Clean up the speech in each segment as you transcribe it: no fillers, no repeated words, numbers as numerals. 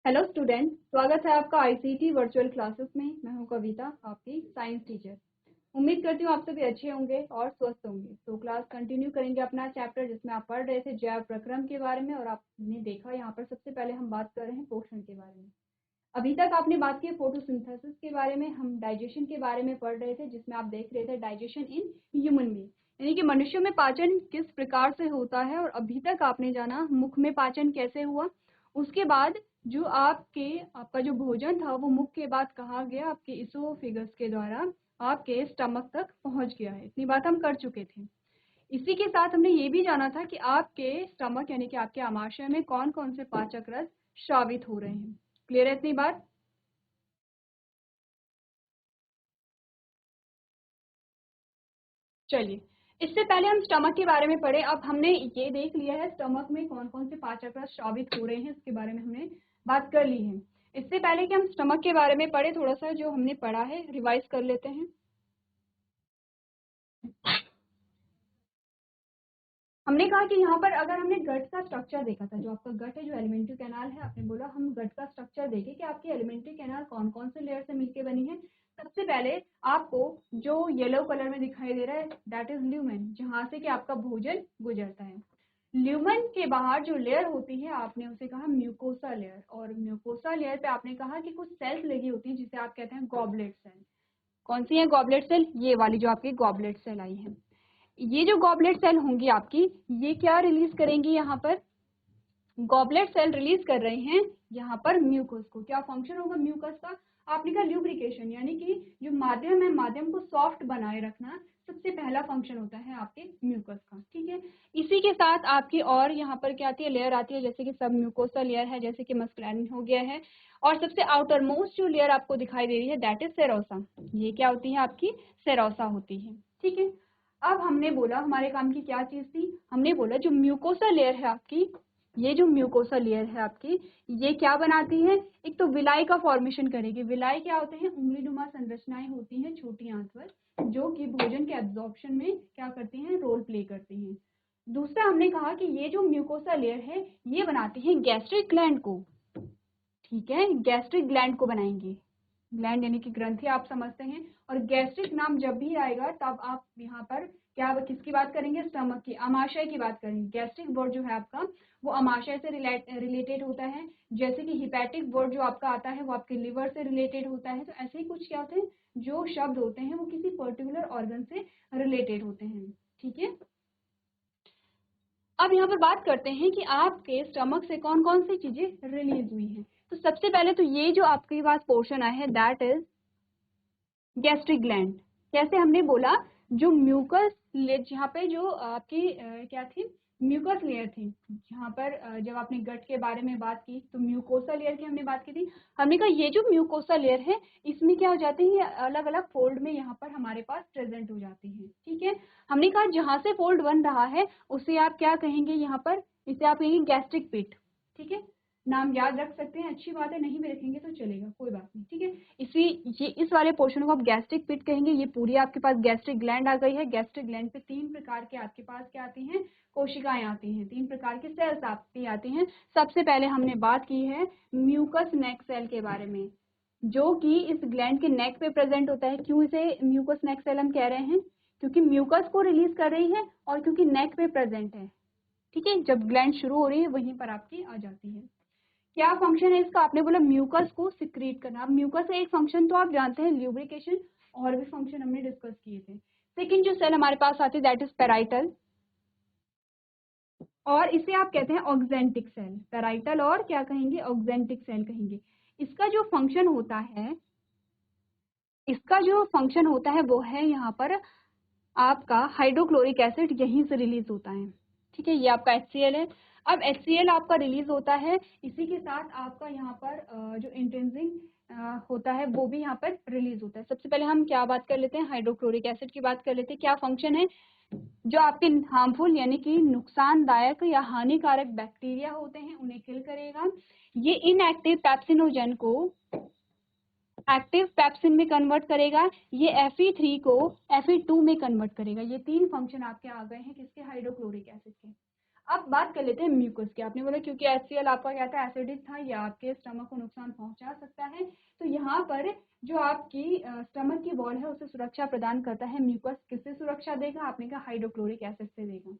Hello student, स्वागत है आपका आईसीटी वर्चुअल क्लासेस में। मैं हूं कविता, आपकी साइंस टीचर। उम्मीद करती हूँ आप सभी अच्छे होंगे और स्वस्थ होंगे। तो क्लास कंटिन्यू करेंगे अपना चैप्टर जिसमें आप पढ़ रहे थे जैव प्रक्रम के बारे में, और आपने देखा यहाँ पर सबसे पहले हम बात कर रहे हैं पोषण के बारे में। अभी तक आपने बात की फोटोसिंथेसिस के बारे में, हम डाइजेशन के बारे में पढ़ रहे थे जिसमें आप देख रहे थे डाइजेशन इन ह्यूमन बीइंग, यानी कि मनुष्यों में पाचन किस प्रकार से होता है। और अभी तक आपने जाना मुख में पाचन कैसे हुआ। उसके बाद जो आपका जो भोजन था वो मुख के बाद कहाँ गया, आपके इसोफेगस के द्वारा आपके स्टमक तक पहुंच गया है। इतनी बात हम कर चुके थे। इसी के साथ हमने ये भी जाना था कि आपके स्टमक यानी कि आपके आमाशय में कौन कौन से पाचक रस स्रावित हो रहे हैं। क्लियर है इतनी बात? चलिए, इससे पहले हम स्टमक के बारे में पढ़े। अब हमने ये देख लिया है स्टमक में कौन कौन से पाचक रस स्रावित हो रहे हैं, इसके बारे में हमने बात कर ली है। इससे पहले कि हम स्टमक के बारे में पढ़े, थोड़ा सा जो हमने पढ़ा है रिवाइज कर लेते हैं। हमने कहा कि यहाँ पर अगर हमने गट का स्ट्रक्चर देखा था, जो आपका गट है, जो एलिमेंट्री कैनाल है, आपने बोला हम गट का स्ट्रक्चर देखें कि आपकी एलिमेंट्री कैनाल कौन कौन से लेयर से मिलकर बनी है। सबसे पहले आपको जो येलो कलर में दिखाई दे रहा है दैट इज ल्यूमेन, जहां से कि आपका भोजन गुजरता है। ल्यूमेन के बाहर जो लेयर होती है आपने उसे कहा म्यूकोसा लेयर, और म्यूकोसा लेयर पे आपने कहा कि कुछ सेल्स लगी होती है जिसे आप कहते हैं गॉबलेट सेल। कौन सी है गॉबलेट सेल? ये वाली जो आपकी गॉबलेट सेल आई है। ये जो गॉबलेट सेल होंगी आपकी, ये क्या रिलीज करेंगी? यहाँ पर गॉबलेट सेल रिलीज कर रहे हैं यहाँ पर म्यूकस को। क्या फंक्शन होगा म्यूकस का? आपने कहा ल्यूब्रिकेशन, यानी कि जो माध्यम है माध्यम को सॉफ्ट बनाए रखना सबसे पहला फंक्शन होता है आपके म्यूकस का। ठीक है, इसी के साथ आपकी और यहाँ पर क्या आती है, लेयर आती है, जैसे कि सब म्यूकोसा लेयर है, जैसे कि मस्कुलारिन हो गया है। और सबसे आउटर मोस्ट जो लेयर आपको दिखाई दे रही है दैट इज सेरोसा। ये क्या होती है? आपकी सेरोसा होती है। ठीक है, अब हमने बोला हमारे काम की क्या चीज थी, हमने बोला जो म्यूकोसा लेयर है आपकी, ये जो म्यूकोसा लेयर है आपकी, ये क्या बनाती है? एक तो विलाई का फॉर्मेशन करेगी। विलाई क्या होते हैं? उंगलीनुमा संरचनाएं होती हैं छोटी आंत पर, जो कि भोजन के एब्जॉर्प्शन में क्या करती हैं? रोल प्ले करती हैं। दूसरा हमने कहा कि ये जो म्यूकोसा लेयर है ये बनाती है गैस्ट्रिक ग्लैंड को। ठीक है, गैस्ट्रिक ग्लैंड को बनाएंगे। ग्लैंड यानी कि ग्रंथि आप समझते हैं। और गैस्ट्रिक नाम जब भी आएगा तब आप यहाँ पर क्या किसकी बात करेंगे? स्टमक की, आमाशय की बात करेंगे। गैस्ट्रिक वर्ड जो है आपका वो आमाशय से रिलेटेड होता है। जैसे कि हिपैटिक वर्ड जो आपका आता है वो आपके लिवर से रिलेटेड होता है। तो ऐसे ही कुछ क्या होते हैं जो शब्द होते हैं वो किसी पर्टिकुलर ऑर्गन से रिलेटेड होते हैं। ठीक है, अब यहाँ पर बात करते हैं कि आपके स्टमक से कौन कौन सी चीजें रिलीज हुई हैं। तो सबसे पहले तो ये जो आपके पास पोर्शन आया है दैट इज गैस्ट्रिक ग्लैंड। कैसे? हमने बोला जो म्यूकस लेयर, यहाँ पे जो आपकी क्या थी, म्यूकस लेयर थी, जहाँ पर जब आपने गट के बारे में बात की तो म्यूकोसा लेयर की हमने बात की थी। हमने कहा ये जो म्यूकोसा लेयर है इसमें क्या हो जाती है, अलग अलग फोल्ड में यहाँ पर हमारे पास प्रेजेंट हो जाती है। ठीक है, हमने कहा जहां से फोल्ड बन रहा है उसे आप क्या कहेंगे? यहाँ पर इसे आप कहेंगे गैस्ट्रिक पिट। ठीक है, नाम याद रख सकते हैं, अच्छी बात है, नहीं भी रखेंगे तो चलेगा, कोई बात नहीं। ठीक है, ये इस वाले पोर्शन को आप गैस्ट्रिक पिट कहेंगे। ये पूरी आपके पास गैस्ट्रिक ग्लैंड आ गई है। गैस्ट्रिक ग्लैंड पे तीन प्रकार के आपके पास क्या आती हैं? कोशिकाएं आती हैं, तीन प्रकार की सेल्स आपकी आती हैं। सबसे पहले हमने बात की है म्यूकस नेक सेल के बारे में, जो कि इस ग्लैंड के नेक पे प्रेजेंट होता है। क्यों इसे म्यूकस नेक सेल हम कह रहे हैं? क्योंकि म्यूकस को रिलीज कर रही है और क्योंकि नेक पे प्रेजेंट है। ठीक है, जब ग्लैंड शुरू हो रही है वहीं पर आपकी आ जाती है। क्या फंक्शन है इसका? आपने बोला म्यूकस को सिक्रीट करना। अब म्यूकस का एक फंक्शन तो आप जानते हैं ल्यूब्रिकेशन, और भी फंक्शन हमने डिस्कस किए थे। सेकंड जो सेल हमारे पास आती है दैट इज पेराइटल, और इसे आप कहते हैं ऑक्जेंटिक सेल। पेराइटल और क्या कहेंगे? ऑक्जेंटिक सेल कहेंगे। इसका जो फंक्शन होता है, इसका जो फंक्शन होता है वो है यहाँ पर आपका हाइड्रोक्लोरिक एसिड यहीं से रिलीज होता है। ठीक है, ये आपका HCl है। अब HCl आपका रिलीज होता है, इसी के साथ आपका यहाँ पर जो इंट्रिंसिक होता है वो भी यहाँ पर रिलीज होता है। सबसे पहले हम क्या बात कर लेते हैं? हाइड्रोक्लोरिक एसिड की बात कर लेते हैं। क्या फंक्शन है? जो आपके हार्मफुल यानी कि नुकसानदायक या हानिकारक बैक्टीरिया होते हैं उन्हें किल करेगा। ये इनएक्टिव पैप्सिनोजन को एक्टिव पैप्सिन में कन्वर्ट करेगा। ये Fe3 को Fe2 में कन्वर्ट करेगा। ये तीन फंक्शन आपके आ गए हैं किसके? हाइड्रोक्लोरिक एसिड के। अब बात कर लेते हैं म्यूकस की। आपने बोला क्योंकि HCl आपका क्या था, एसिडिक था, या आपके स्टमक को नुकसान पहुंचा सकता है, तो यहाँ पर जो आपकी स्टमक की वॉल है उसे सुरक्षा प्रदान करता है म्यूकस। किससे सुरक्षा देगा? आपने कहा हाइड्रोक्लोरिक एसिड से देगा।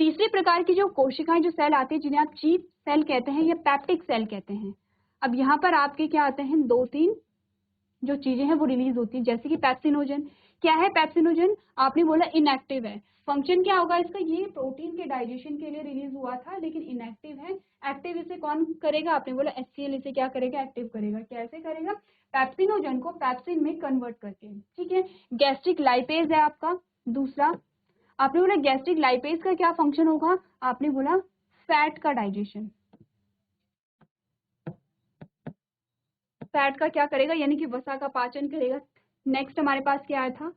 तीसरी प्रकार की जो कोशिकाएं, जो सेल आती है, जिन्हें आप चीफ सेल कहते हैं या पैप्टिक सेल कहते हैं। अब यहाँ पर आपके क्या आते हैं, 2-3 जो चीजें हैं वो रिलीज होती है, जैसे कि पैप्सिनोजन। क्या है पैप्सिनोजन? आपने बोला इनएक्टिव है। फंक्शन क्या होगा इसका? ये प्रोटीन के डाइजेशन के लिए रिलीज हुआ था, लेकिन इनएक्टिव है। एक्टिव इसे कौन करेगा? आपने बोला HCl इसे क्या करेगा? एक्टिव करेगा। कैसे करेगा? पैप्सिनोजन को पैप्सिन में कन्वर्ट करके। ठीक है। गैस्ट्रिक लाइपेज है आपका दूसरा। आपने बोला गैस्ट्रिक लाइपेज का क्या फंक्शन होगा? आपने बोला फैट का डाइजेशन। फैट का क्या करेगा? यानी कि वसा का पाचन करेगा। नेक्स्ट हमारे पास क्या आया था?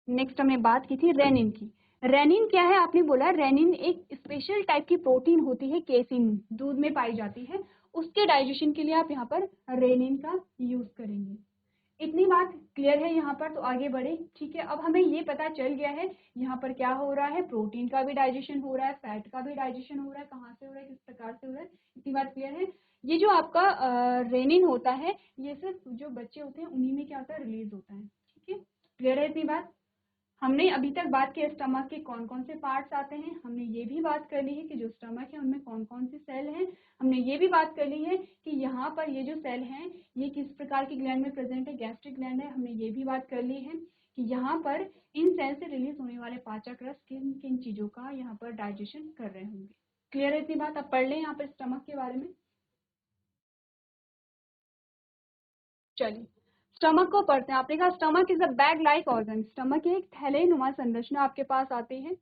नेक्स्ट हमने बात की थी रेनिन की। रेनिन क्या है? आपने बोला रेनिन एक स्पेशल टाइप की प्रोटीन होती है, केसिन, दूध में पाई जाती है। उसके डाइजेशन के लिए आप यहाँ पर रेनिन का यूज करेंगे। इतनी बात क्लियर है यहाँ पर, तो आगे बढ़े। ठीक है। अब हमें ये पता चल गया है यहाँ पर क्या हो रहा है, प्रोटीन का भी डाइजेशन हो रहा है, फैट का भी डाइजेशन हो रहा है, कहाँ से हो रहा है, किस प्रकार से हो रहा है, इतनी बात क्लियर है। ये जो आपका रेनिन होता है, ये सिर्फ जो बच्चे होते हैं उन्हीं में क्या होता है, रिलीज होता है। ठीक है, क्लियर है इतनी बात। हमने अभी तक बात की स्टमक के कौन कौन से पार्ट्स आते हैं। हमने ये भी बात कर ली है कि जो स्टमक है उनमें कौन कौन सी सेल हैं। हमने ये भी बात कर ली है कि यहाँ पर ये जो सेल हैं ये किस प्रकार की ग्लैंड में प्रेजेंट है, गैस्ट्रिक ग्लैंड है। हमने ये भी बात कर ली है कि यहाँ पर इन सेल से रिलीज होने वाले पाचक रस किन किन चीजों का यहाँ पर डाइजेशन कर रहे होंगे। क्लियर है इतनी बात। अब पढ़ लें यहाँ पर स्टमक के बारे में। चलिए स्टमक को पढ़ते हैं। आपने कहा stomach is a bag like organ. Stomach एक थैले नुमा संरचना आपके पास आती है।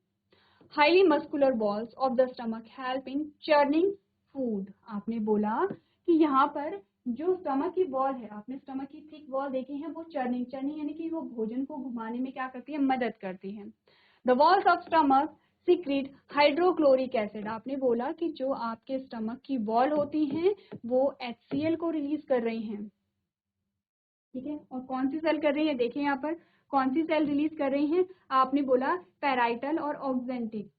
Highly muscular walls of the stomach help in churning food. आपने बोला कि यहाँ पर जो स्टमक की वॉल है, आपने स्टमक की थिक वॉल देखी है, वो चर्निंग चर्निंग यानी कि वो भोजन को घुमाने में क्या करती है, मदद करती है। The walls of stomach secret hydrochloric acid. आपने बोला कि जो आपके स्टमक की वॉल होती हैं वो HCl को रिलीज कर रही हैं। ठीक है, और कौन सी सेल कर रही है, देखिए यहाँ पर कौन सी सेल रिलीज कर रही हैं। आपने बोला पैराइटल और ऑक्जेंटिक।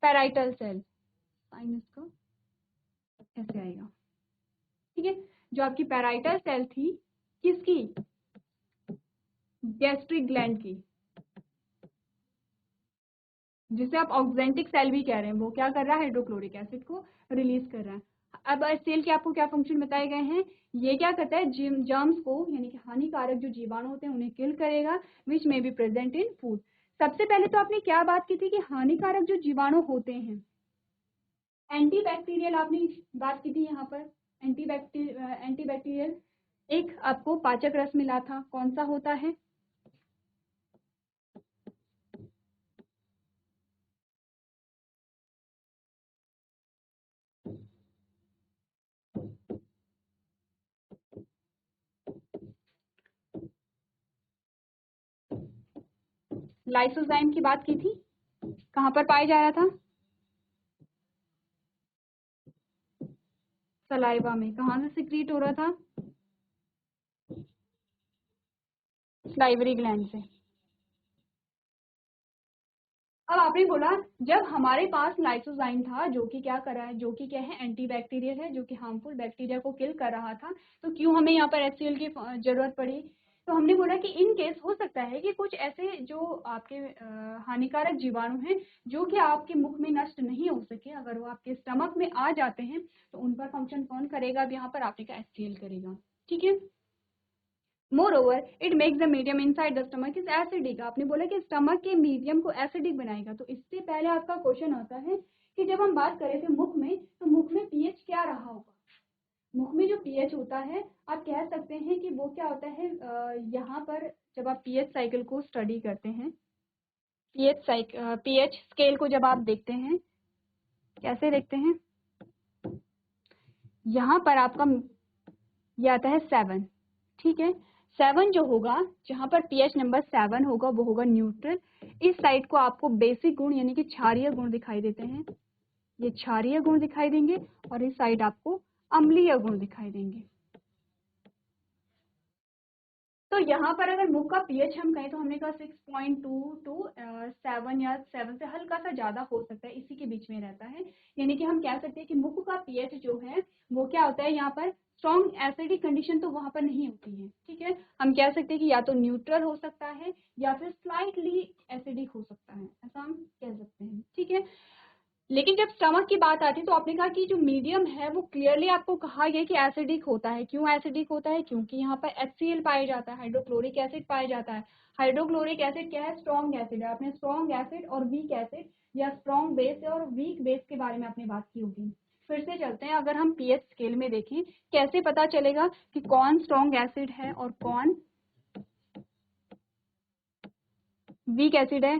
पैराइटल सेल, साइन इसका ऐसे आएगा। ठीक है, जो आपकी पैराइटल सेल थी किसकी, गैस्ट्रिक ग्लैंड की, जिसे आप ऑक्जेंटिक सेल भी कह रहे हैं, वो क्या कर रहा है, हाइड्रोक्लोरिक एसिड को रिलीज कर रहा है। अब सेल के आपको क्या फंक्शन बताए गए हैं, ये क्या करता है, जर्म्स को यानी कि हानिकारक जो जीवाणु होते हैं उन्हें किल करेगा, विच में बी प्रेजेंट इन फूड। सबसे पहले तो आपने क्या बात की थी कि हानिकारक जो जीवाणु होते हैं, एंटीबैक्टीरियल आपने बात की थी यहाँ पर। एंटीबैक्टीरियल एक आपको पाचक रस मिला था, कौन सा होता है, लाइसोजाइम की बात की थी, कहाँ पर पाया जा रहा था, सलाइवा में। कहाँ से सिक्रीट हो रहा था, स्लाइवरी ग्लैंड से। अब आपने बोला जब हमारे पास लाइसोजाइम था जो कि क्या कर रहा है, जो कि क्या है, एंटीबैक्टीरियल है, जो कि हार्मफुल बैक्टीरिया को किल कर रहा था, तो क्यों हमें यहाँ पर HCl की जरूरत पड़ी। तो हमने बोला कि इन केस हो सकता है कि कुछ ऐसे जो आपके हानिकारक जीवाणु हैं जो कि आपके मुख में नष्ट नहीं हो सके, अगर वो आपके स्टमक में आ जाते हैं तो उन पर फंक्शन कौन करेगा, अब यहाँ पर आपने का HCl करेगा। ठीक है, more it makes the medium inside the stomach is acidic. आपने बोला कि स्टमक के मीडियम को एसिडिक बनाएगा। तो इससे पहले आपका क्वेश्चन आता है कि जब हम बात करें थे मुख में, तो मुख में पीएच क्या रहा होगा। मुख में जो पीएच होता है, आप कह सकते हैं कि वो क्या होता है, यहाँ पर जब आप पीएच साइकिल को स्टडी करते हैं, पीएच स्केल को जब आप देखते हैं, कैसे देखते हैं, यहाँ पर आपका ये आता है 7। ठीक है, 7 जो होगा, जहां पर पीएच नंबर 7 होगा वो होगा न्यूट्रल। इस साइड को आपको बेसिक गुण यानी कि क्षारीय गुण दिखाई देते हैं, ये क्षारीय गुण दिखाई देंगे, और इस साइड आपको अम्लीय गुण दिखाई देंगे। तो यहाँ पर अगर मुख का पीएच हम कहें तो हमने कहा 6.2 टू 7 या 7 से हल्का सा ज़्यादा हो सकता है, इसी के बीच में रहता है। यानी कि हम कह सकते हैं कि मुख का पीएच जो है वो क्या होता है, यहाँ पर स्ट्रॉन्ग एसिडिक कंडीशन तो वहाँ पर नहीं होती है, ठीक है। हम कह सकते हैं कि या तो न्यूट्रल हो सकता है या फिर स्लाइटली एसिडिक हो सकता है, ऐसा हम कह सकते हैं, ठीक है। लेकिन जब स्टमक की बात आती है तो आपने कहा कि जो मीडियम है वो क्लियरली आपको कहा गया कि एसिडिक होता है। क्यों एसिडिक होता है? क्योंकि यहाँ पर HCl पाया जाता है, हाइड्रोक्लोरिक एसिड पाया जाता है। हाइड्रोक्लोरिक एसिड क्या है? स्ट्रॉन्ग एसिड है। आपने स्ट्रॉन्ग एसिड और वीक एसिड या स्ट्रॉन्ग बेस और वीक बेस के बारे में आपने बात की होगी। फिर से चलते हैं, अगर हम पीएच स्केल में देखें कैसे पता चलेगा कि कौन स्ट्रॉन्ग एसिड है और कौन वीक एसिड है।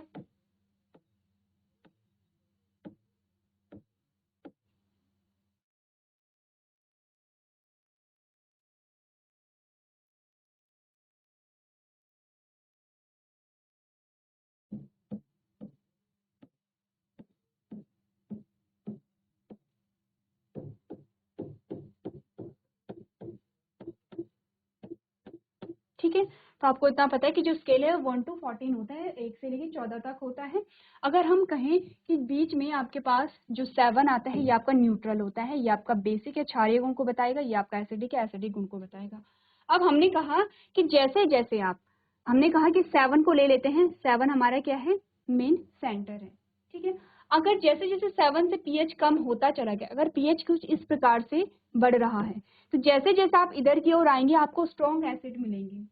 ठीक है, तो आपको इतना पता है कि जो स्केल है 1 to 14 होता है, 1 से लेकर 14 तक होता है। अगर हम कहें कि बीच में आपके पास जो 7 आता है ये आपका न्यूट्रल होता है, ये आपका बेसिक या क्षारीय गुण को बताएगा, ये आपका एसिडिक या एसिडिक गुण को बताएगा। अब हमने कहा कि जैसे जैसे हमने कहा कि 7 को ले लेते हैं, 7 हमारा क्या है? मेन सेंटर है, ठीक है। अगर जैसे जैसे 7 से पीएच कम होता चला गया, अगर पीएच कुछ इस प्रकार से बढ़ रहा है, तो जैसे जैसे आप इधर की ओर आएंगे आपको स्ट्रॉन्ग एसिड मिलेंगे,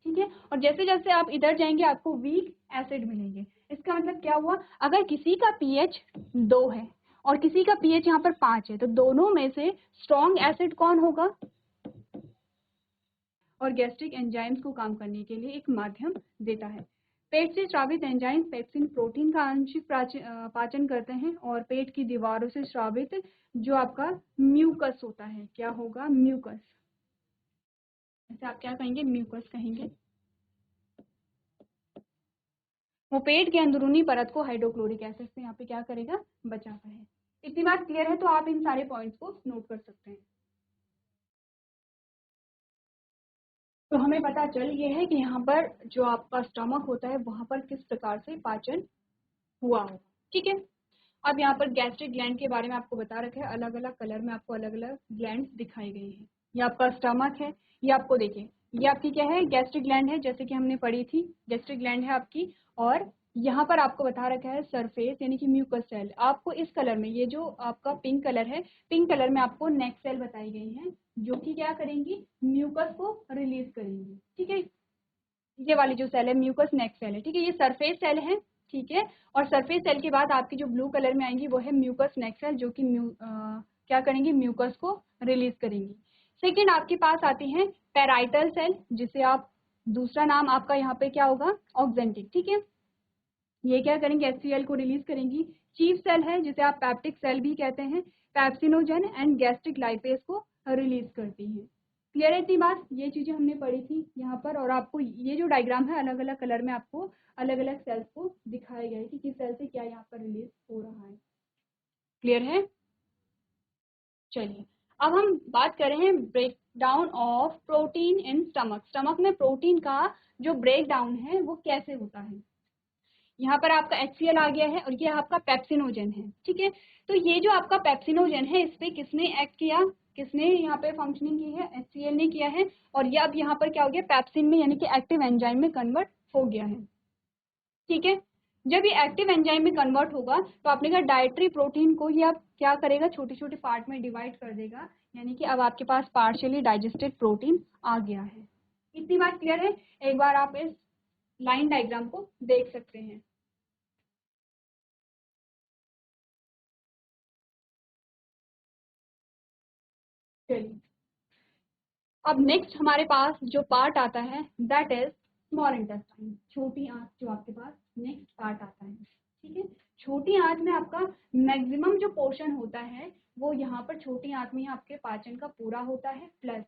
ठीक है। और जैसे जैसे आप इधर जाएंगे आपको वीक एसिड मिलेंगे। इसका मतलब क्या हुआ? अगर किसी का पीएच 2 है और किसी का पीएच यहाँ पर 5 है, तो दोनों में से स्ट्रॉन्ग एसिड कौन होगा? और गैस्ट्रिक एंजाइम्स को काम करने के लिए एक माध्यम देता है। पेट से स्रावित एंजाइम पेप्सिन प्रोटीन का आंशिक पाचन करते हैं और पेट की दीवारों से स्रावित जो आपका म्यूकस होता है, क्या होगा? म्यूकस। ऐसे आप क्या कहेंगे? म्यूकस कहेंगे। वो पेट के अंदरूनी परत को हाइड्रोक्लोरिक एसिड से यहाँ पे क्या करेगा? बचाता है। इतनी बात क्लियर है तो आप इन सारे पॉइंट्स को नोट कर सकते हैं। तो हमें पता चल ये है कि यहाँ पर जो आपका स्टमक होता है वहां पर किस प्रकार से पाचन हुआ होगा, ठीक है। अब यहाँ पर गैस्ट्रिक ग्लैंड के बारे में आपको बता रखा है, अलग अलग कलर में आपको अलग अलग ग्लैंड दिखाई गई हैं। ये आपका स्टमक है, ये आपको देखिए ये आपकी क्या है? गैस्ट्रिक ग्लैंड है, जैसे कि हमने पढ़ी थी, गैस्ट्रिक ग्लैंड है आपकी। और यहाँ पर आपको बता रखा है सरफेस यानी कि म्यूकस सेल। आपको इस कलर में, ये जो आपका पिंक कलर है, पिंक कलर में आपको नेक सेल बताई गई हैं, जो कि क्या करेंगी? म्यूकस को रिलीज करेंगी, ठीक है। ये वाली जो सेल है म्यूकस नेक सेल है, ठीक है, ये सरफेस सेल है, ठीक है। और सरफेस सेल के बाद आपकी जो ब्लू कलर में आएंगी वो है म्यूकस नेक सेल, जो कि क्या करेंगी? म्यूकस को रिलीज करेंगी। सेकेंड आपके पास आती है पेराइटल सेल, जिसे आप, दूसरा नाम आपका यहाँ पे क्या होगा? ऑक्जेंटिक, ठीक है। ये क्या करेंगे? HCl को रिलीज करेंगी। चीफ सेल है जिसे आप पैप्टिक सेल भी कहते हैं, पैप्सिनोजन एंड गैस्ट्रिक लाइपेज को रिलीज करती है। क्लियर है इतनी बात? ये चीजें हमने पढ़ी थी यहाँ पर। और आपको ये जो डायग्राम है अलग अलग कलर में आपको अलग अलग सेल्स को दिखाया गया है कि किस सेल से क्या यहाँ पर रिलीज हो रहा है। क्लियर है? चलिए अब हम बात कर रहे हैं break down of protein in stomach. Stomach में प्रोटीन का जो ब्रेक डाउन है वो कैसे होता है। यहाँ पर आपका HCl आ गया है और ये आपका पेप्सिनोजन है, ठीक है। तो ये जो आपका पेप्सिनोजन है इस पे किसने एक्ट किया? किसने यहाँ पे फंक्शनिंग की है? HCl ने किया है। और ये अब यहाँ पर क्या हो गया? पेप्सिन में यानी कि एक्टिव एंजाइम में कन्वर्ट हो गया है, ठीक है। जब ये एक्टिव एंजाइम में कन्वर्ट होगा तो आपने कहा डाइटरी प्रोटीन को ये अब क्या करेगा? छोटे छोटे पार्ट में डिवाइड कर देगा, यानी कि अब आपके पास पार्शियली डाइजेस्टेड प्रोटीन आ गया है। इतनी बात क्लियर है? एक बार आप इस लाइन डायग्राम को देख सकते हैं। चलिए अब नेक्स्ट हमारे पास जो पार्ट आता है दैट इज स्मॉल इंटेस्टाइन, छोटी आंत। जो आपके पास नेक्स्ट पार्ट आता है, ठीक है। छोटी आंत में आपका मैक्सिमम जो पोर्शन होता है वो यहाँ पर छोटी आंत में ही आपके पाचन का पूरा होता है, प्लस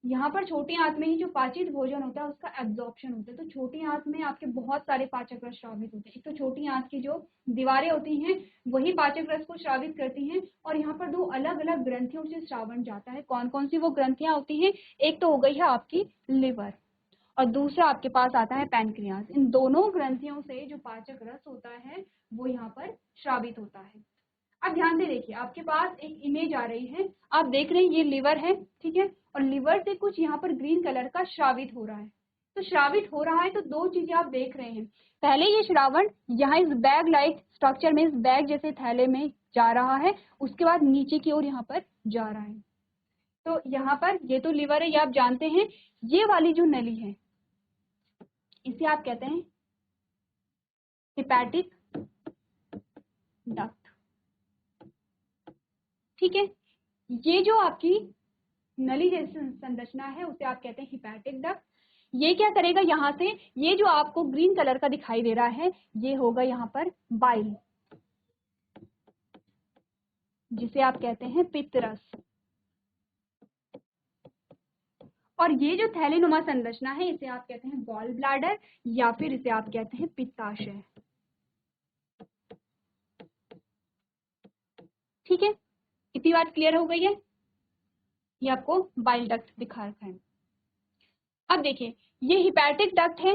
यहाँ पर छोटी आंत में ही जो पाचित भोजन होता है उसका एब्जॉर्प्शन होता है। तो छोटी आंत में आपके बहुत सारे पाचक रस श्रावित होते हैं। एक तो छोटी आंत की जो दीवारें होती हैं वही पाचक रस को श्रावित करती हैं, और यहाँ पर दो अलग अलग ग्रंथियों से श्रावण जाता है। कौन कौन सी वो ग्रंथियां होती हैं? एक तो हो गई है आपकी लिवर, और दूसरा आपके पास आता है पैनक्रियाज। इन दोनों ग्रंथियों से जो पाचक रस होता है वो यहाँ पर स्रावित होता है। अब ध्यान से देखिए, आपके पास एक इमेज आ रही है, आप देख रहे हैं ये लिवर है, ठीक है, और लिवर से कुछ यहाँ पर ग्रीन कलर का स्रावित हो रहा है। तो स्रावित हो रहा है तो दो चीजें आप देख रहे हैं, पहले ये श्रावण यहाँ इस बैग लाइक स्ट्रक्चर में, इस बैग जैसे थैले में जा रहा है, उसके बाद नीचे की ओर यहाँ पर जा रहा है। तो यहाँ पर ये तो लिवर है, ये आप जानते हैं। ये वाली जो नली है इसे आप कहते हैं हिपैटिक डक्ट, ठीक है। ये जो आपकी नली जैसी संरचना है उसे आप कहते हैं हिपैटिक डक्ट। ये क्या करेगा, यहाँ से ये जो आपको ग्रीन कलर का दिखाई दे रहा है ये होगा यहाँ पर बाइल, जिसे आप कहते हैं पित्तरस। और ये जो थैलीनुमा संरचना है इसे आप कहते हैं गॉल ब्लैडर, या फिर इसे आप कहते हैं पित्ताशय, ठीक है। इतनी बात क्लियर हो गई है। ये आपको बाइल डक्ट दिखा रखा है। अब देखिए ये हिपैटिक डक्ट है,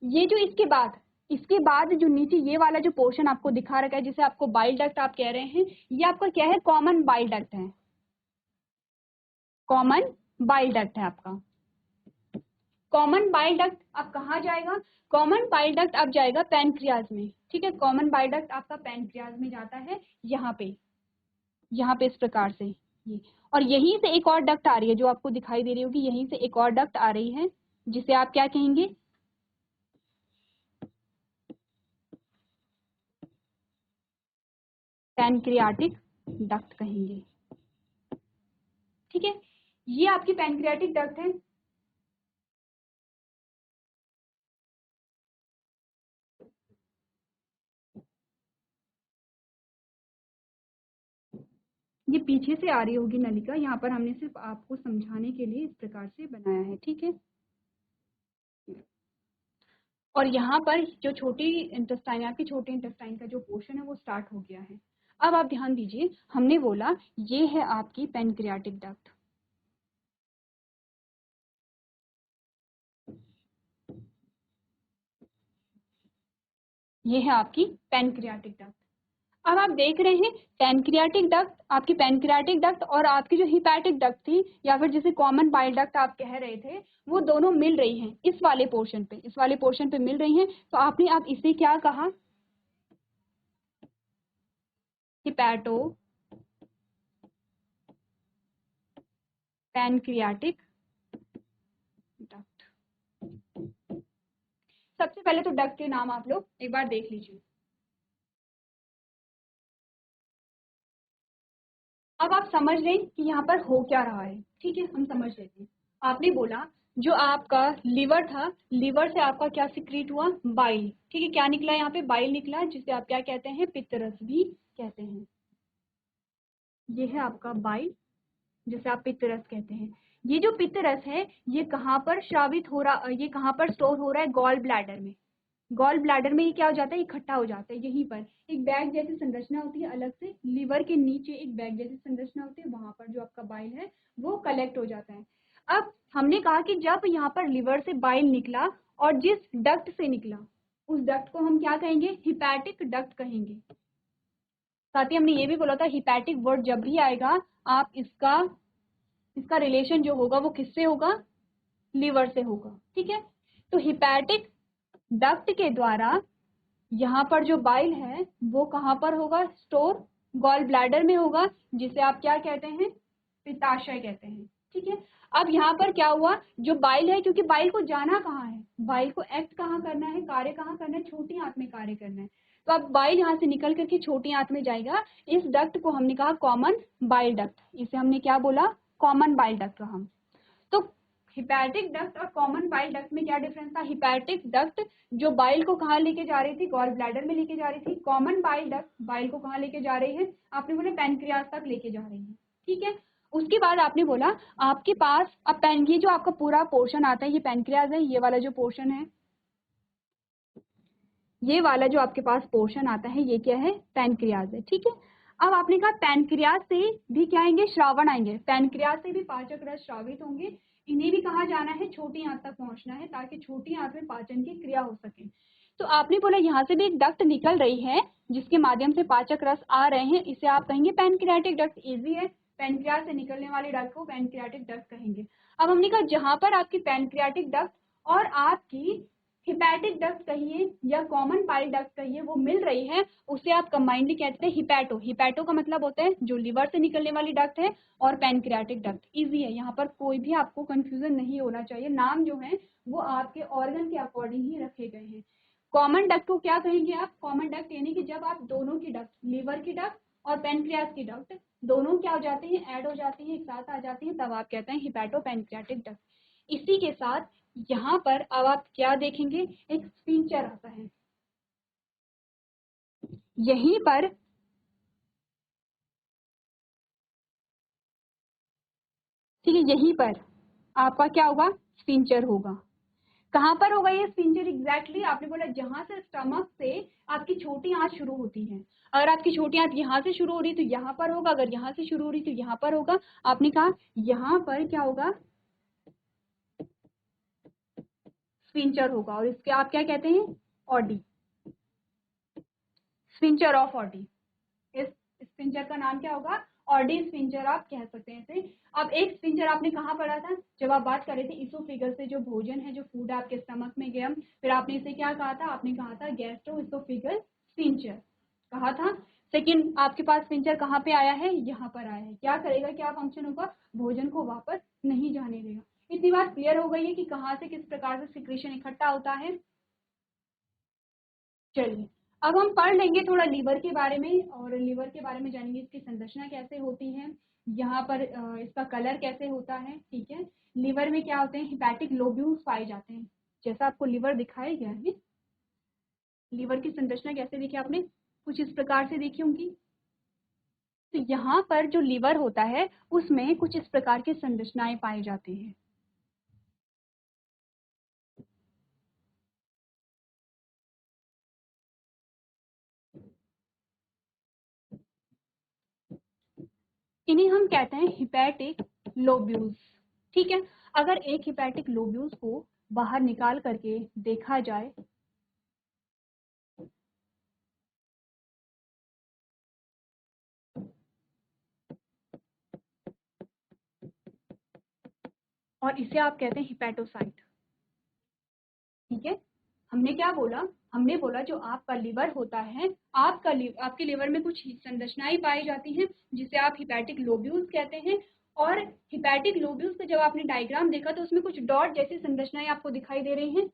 ये जो इसके बाद जो नीचे ये वाला जो पोर्शन आपको दिखा रखा है जिसे आपको बाइल डक्ट आप कह रहे हैं, ये आपका क्या है, कॉमन बाइल डक्ट है। कॉमन बाइल डक्ट है आपका। कॉमन बाइल डक्ट अब कहाँ जाएगा, कॉमन बाइल डक्ट अब जाएगा पैनक्रियाज में, ठीक है। कॉमन बाइल डक्ट आपका पैनक्रियाज में जाता है, यहाँ पे इस प्रकार से ये। और यहीं से एक और डक्ट आ रही है जो आपको दिखाई दे रही होगी, यहीं से एक और डक्ट आ रही है जिसे आप क्या कहेंगे, पैनक्रियाटिक डक्ट कहेंगे, ठीक है। ये आपकी पैनक्रियाटिक डक्ट है। ये पीछे से आ रही होगी नलिका, यहाँ पर हमने सिर्फ आपको समझाने के लिए इस प्रकार से बनाया है, ठीक है। और यहाँ पर जो छोटी इंटेस्टाइन, आपकी छोटी इंटेस्टाइन का जो पोर्शन है वो स्टार्ट हो गया है। अब आप ध्यान दीजिए, हमने बोला ये है आपकी पैनक्रियाटिक डक्ट, ये है आपकी पैनक्रियाटिक डक्ट। अब आप देख रहे हैं पैनक्रियाटिक डक्ट, आपकी पैनक्रियाटिक डक्ट और आपकी जो हिपैटिक डक्ट थी या फिर जिसे कॉमन बाइल डक्ट आप कह रहे थे, वो दोनों मिल रही हैं इस वाले पोर्शन पे मिल रही हैं। तो आपने अब इसे क्या कहा, हिपैटो पैनक्रियाटिक डक्ट। सबसे पहले तो डक्ट के नाम आप लोग एक बार देख लीजिए। अब आप समझ लें कि यहाँ पर हो क्या रहा है, ठीक है, हम समझ लेते हैं। आपने बोला जो आपका लिवर था, लिवर से आपका क्या सिक्रीट हुआ, बाइल, ठीक है। क्या निकला यहाँ पे, बाइल निकला, जिसे आप क्या कहते हैं, पित्तरस भी कहते हैं। ये है आपका बाइल जिसे आप पित्तरस कहते हैं। ये जो पित्तरस है ये कहाँ पर स्रावित हो रहा, ये कहाँ पर स्टोर हो रहा है, गॉल ब्लैडर में। गॉल ब्लैडर में ये क्या हो जाता है, इकट्ठा हो जाता है। यहीं पर एक बैग जैसी संरचना होती है, अलग से लीवर के नीचे एक बैग जैसी संरचना होती है, वहां पर जो आपका बाइल है वो कलेक्ट हो जाता है। अब हमने कहा कि जब यहाँ पर लिवर से बाइल निकला और जिस डक्ट से निकला उस डक्ट को हम क्या कहेंगे, हिपैटिक डक्ट कहेंगे। साथ ही हमने ये भी बोला था हिपैटिक वर्ड जब भी आएगा आप इसका रिलेशन जो होगा वो किससे होगा, लीवर से होगा, ठीक है। तो हिपैटिक डक्ट के द्वारा यहाँ पर जो बाइल है वो कहाँ पर होगा, स्टोर गॉल ब्लैडर में होगा, जिसे आप क्या कहते हैं, पित्ताशय कहते हैं, ठीक है। अब यहाँ पर क्या हुआ, जो बाइल है, क्योंकि बाइल को जाना कहाँ है, बाइल को एक्ट कहाँ करना है, कार्य कहाँ करना है, छोटी आंत में कार्य करना है। तो अब बाइल यहाँ से निकल करके छोटी आंत में जाएगा। इस डक्ट को हमने कहा कॉमन बाइल डक्ट, इसे हमने क्या बोला, कॉमन बाइल डक्ट कहा। तो हिपैटिक डक्ट और कॉमन बाइल डक्ट में क्या डिफरेंस था, हिपैटिक डक्ट जो बाइल को कहाँ लेके जा रही थी, गॉल ब्लैडर में लेके जा रही थी। कॉमन बाइल डक्ट बाइल को कहाँ लेके जा रही है, आपने बोला पैनक्रियाज तक लेके जा रही है, ठीक है। उसके बाद आपने बोला आपके पास अब ये जो आपका पूरा पोर्शन आता है ये पैनक्रियाज है, ये वाला जो पोर्शन है, ये वाला जो आपके पास पोर्शन आता है ये क्या है, पैनक्रियाज है, ठीक है। अब आपने कहा पैनक्रियाज से भी क्या आएंगे, श्रावण आएंगे, पैनक्रियाज से भी पाचक रस श्रावित होंगे। इन्हें भी कहाँ जाना है, छोटी आंत तक पहुंचना है, ताकि छोटी आंत में पाचन की क्रिया हो सके। तो आपने बोला यहाँ से भी एक डक्ट निकल रही है जिसके माध्यम से पाचक रस आ रहे हैं, इसे आप कहेंगे पैनक्रियाटिक डक्ट। इजी है, पैनक्रियास से निकलने वाली डक्ट को पैनक्रियाटिक डक्ट कहेंगे। अब हमने कहा जहां पर आपकी पैनक्रियाटिक डक्ट और आपकी हिपैटिक डक्ट कहिए या कॉमन पाइल डक्ट कहिए वो मिल रही है, उसे आप कंबाइंडली कहते हैं हिपैटो। हिपैटो का मतलब होता है जो लिवर से निकलने वाली डक्ट है, और पैनक्रियाटिक डक्ट। इजी है, यहाँ पर कोई भी आपको कंफ्यूजन नहीं होना चाहिए। नाम जो है वो आपके ऑर्गन के अकॉर्डिंग ही रखे गए हैं। कॉमन डक्ट को क्या कहेंगे आप, कॉमन डक्ट यानी कि जब आप दोनों की डक्ट, लिवर की डक्ट और पैनक्रियास की डक्ट दोनों क्या हो जाती हैं, ऐड हो जाती हैं, एक साथ आ जाती हैं, तब आप कहते हैं हिपैटो पैनक्रियाटिक डक्ट। इसी के साथ यहाँ पर अब आप क्या देखेंगे, एक स्फिंक्टर आता है यहीं पर। ठीक है, यहीं पर आपका क्या होगा, स्फिंक्टर होगा। कहाँ पर होगा ये स्फिंक्टर एग्जैक्टली, आपने बोला जहां से स्टमक से आपकी छोटी आंत शुरू होती है। अगर आपकी छोटी आंत यहाँ से शुरू हो रही तो यहाँ पर होगा, अगर यहाँ से शुरू हो रही तो यहाँ पर होगा। आपने कहा यहाँ पर क्या होगा, स्फिंक्टर होगा, और इसके आप क्या कहते हैं, ऑडी, स्फिंक्टर ऑफ ऑडी। इस स्फिंक्टर का नाम क्या होगा, ऑडी स्फिंक्टर आप कह सकते हैं इसे। अब एक स्फिंक्टर आपने कहाँ पढ़ा था, जब आप बात कर रहे थे इसोफेगस से जो भोजन है, जो फूड आपके स्टमक में गया, फिर आपने इसे क्या कहा था, आपने कहा था गैस्ट्रो इसोफेगल स्फिंक्टर कहा था। सेकंड आपके पास स्फिंक्टर कहाँ पे आया है, यहाँ पर आया है। क्या करेगा, क्या फंक्शन होगा, भोजन को वापस नहीं जाने देगा। इतनी बात क्लियर हो गई है कि कहाँ से किस प्रकार से सिक्रेशन इकट्ठा होता है। चलिए अब हम पढ़ लेंगे थोड़ा लीवर के बारे में, और लीवर के बारे में जानेंगे इसकी संरचना कैसे होती है, यहाँ पर इसका कलर कैसे होता है। ठीक है, लीवर में क्या होते हैं, हिपैटिक लोब्यूल्स पाए जाते हैं, जैसा आपको लीवर दिखाया गया है। लीवर की संरचना कैसे देखी आपने, कुछ इस प्रकार से देखी होंगी। तो यहाँ पर जो लीवर होता है उसमें कुछ इस प्रकार की संरचनाएं पाई जाती हैं। इन्हें हम कहते हैं हिपैटिक लोब्यूल्स। ठीक है, अगर एक हिपैटिक लोब्यूल्स को बाहर निकाल करके देखा जाए, और इसे आप कहते हैं हिपैटोसाइट। ठीक है, हमने क्या बोला, हमने बोला जो आपका लिवर होता है, आपके लिवर में कुछ संरचनाएं पाई जाती हैं जिसे आप हिपैटिक लोब्यूल्स कहते हैं। और हिपैटिक लोब्यूल्स का जब आपने डायग्राम देखा तो उसमें कुछ डॉट जैसी संरचनाएं आपको दिखाई दे रही हैं।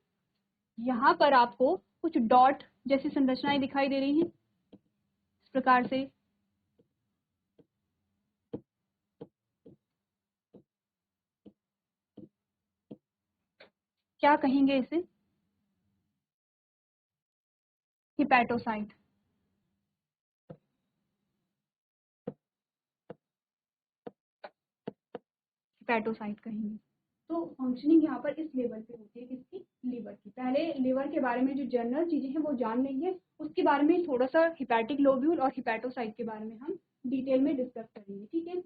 यहाँ पर आपको कुछ डॉट जैसी संरचनाएं दिखाई दे रही हैं इस प्रकार से। क्या कहेंगे इसे, हिपैटोसाइट। हिपैटोसाइट कहेंगे। तो फंक्शनिंग यहाँ पर इस लेवल पे होती है, किसकी, लीवर की। पहले लीवर के बारे में जो जनरल चीजें हैं वो जान लेंगे, उसके बारे में थोड़ा सा हिपैटिक लोब्यूल और हिपैटोसाइट के बारे में हम डिटेल में डिस्कस करेंगे। ठीक है,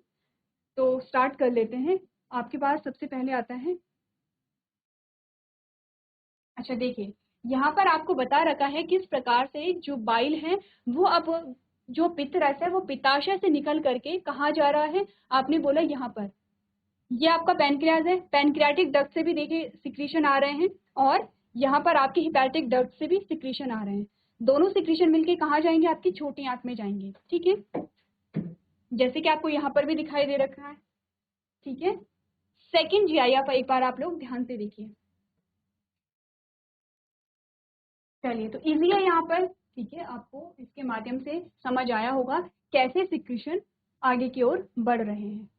तो स्टार्ट कर लेते हैं। आपके पास सबसे पहले आता है, अच्छा देखिए यहाँ पर आपको बता रखा है किस प्रकार से जो बाइल है वो अब जो पित्त रस है वो पित्ताशय से निकल करके कहाँ जा रहा है, आपने बोला यहाँ पर। ये आपका पैनक्रियाज है, पैनक्रियाटिक डक्ट से भी देखिए सिक्रीशन आ रहे हैं, और यहाँ पर आपके हिपैटिक डक्ट से भी सिक्रीशन आ रहे हैं। दोनों सिक्रीशन मिलके कहाँ जाएंगे, आपकी छोटी आंत में जाएंगे। ठीक है, जैसे कि आपको यहाँ पर भी दिखाई दे रखा है। ठीक है, सेकेंड जीआई आप एक बार आप लोग ध्यान से देखिए। चलिए तो इजी है यहाँ पर। ठीक है, आपको इसके माध्यम से समझ आया होगा कैसे सिक्रीशन आगे की ओर बढ़ रहे हैं।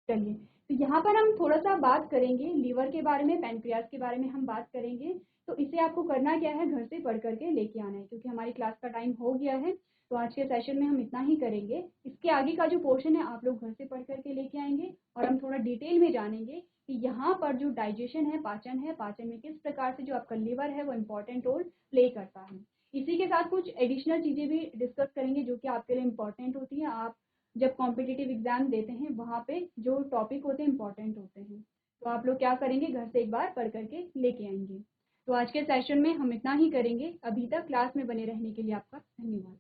चलिए तो यहाँ पर हम थोड़ा सा बात करेंगे लीवर के बारे में, पैनक्रियाज के बारे में हम बात करेंगे। तो इसे आपको करना क्या है, घर से पढ़ करके लेके आना है, क्योंकि हमारी क्लास का टाइम हो गया है। तो आज के सेशन में हम इतना ही करेंगे। इसके आगे का जो पोर्शन है आप लोग घर से पढ़ करके लेके आएंगे, और हम थोड़ा डिटेल में जानेंगे कि यहाँ पर जो डाइजेशन है, पाचन में किस प्रकार से जो आपका लीवर है वो इम्पोर्टेंट रोल प्ले करता है। इसी के साथ कुछ एडिशनल चीज़ें भी डिस्कस करेंगे जो कि आपके लिए इम्पोर्टेंट होती हैं। आप जब कॉम्पिटिटिव एग्जाम देते हैं वहाँ पे जो टॉपिक होते हैं इंपॉर्टेंट होते हैं। तो आप लोग क्या करेंगे, घर से एक बार पढ़ करके लेके आएंगे। तो आज के सेशन में हम इतना ही करेंगे। अभी तक क्लास में बने रहने के लिए आपका धन्यवाद।